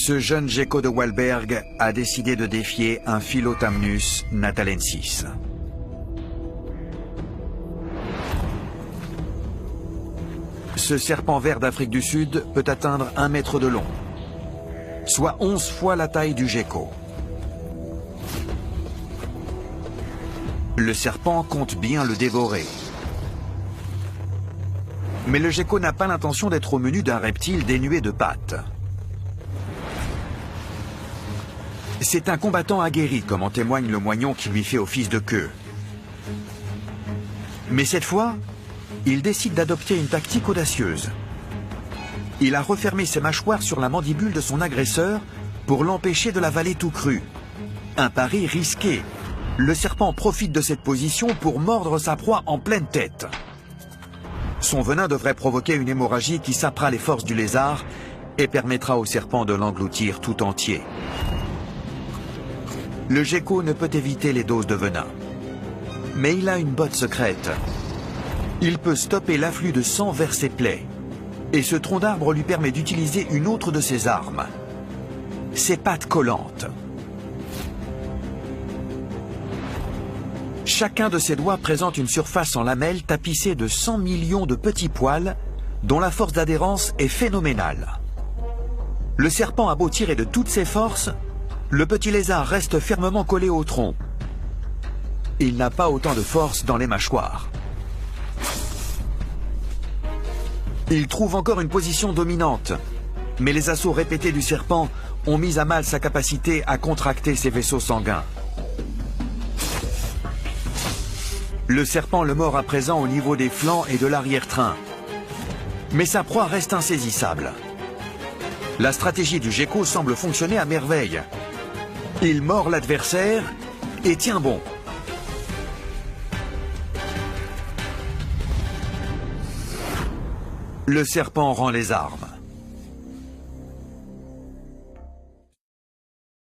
Ce jeune gecko de Wahlberg a décidé de défier un Philotamnus natalensis. Ce serpent vert d'Afrique du Sud peut atteindre 1 mètre de long, soit 11 fois la taille du gecko. Le serpent compte bien le dévorer. Mais le gecko n'a pas l'intention d'être au menu d'un reptile dénué de pattes. C'est un combattant aguerri, comme en témoigne le moignon qui lui fait office de queue. Mais cette fois, il décide d'adopter une tactique audacieuse. Il a refermé ses mâchoires sur la mandibule de son agresseur pour l'empêcher de l'avaler tout cru. Un pari risqué. Le serpent profite de cette position pour mordre sa proie en pleine tête. Son venin devrait provoquer une hémorragie qui sapera les forces du lézard et permettra au serpent de l'engloutir tout entier. Le gecko ne peut éviter les doses de venin. Mais il a une botte secrète. Il peut stopper l'afflux de sang vers ses plaies. Et ce tronc d'arbre lui permet d'utiliser une autre de ses armes. Ses pattes collantes. Chacun de ses doigts présente une surface en lamelles tapissée de 100 millions de petits poils dont la force d'adhérence est phénoménale. Le serpent a beau tirer de toutes ses forces, le petit lézard reste fermement collé au tronc. Il n'a pas autant de force dans les mâchoires. Il trouve encore une position dominante, mais les assauts répétés du serpent ont mis à mal sa capacité à contracter ses vaisseaux sanguins. Le serpent le mord à présent au niveau des flancs et de l'arrière-train. Mais sa proie reste insaisissable. La stratégie du gecko semble fonctionner à merveille. Il mord l'adversaire et tient bon. Le serpent rend les armes.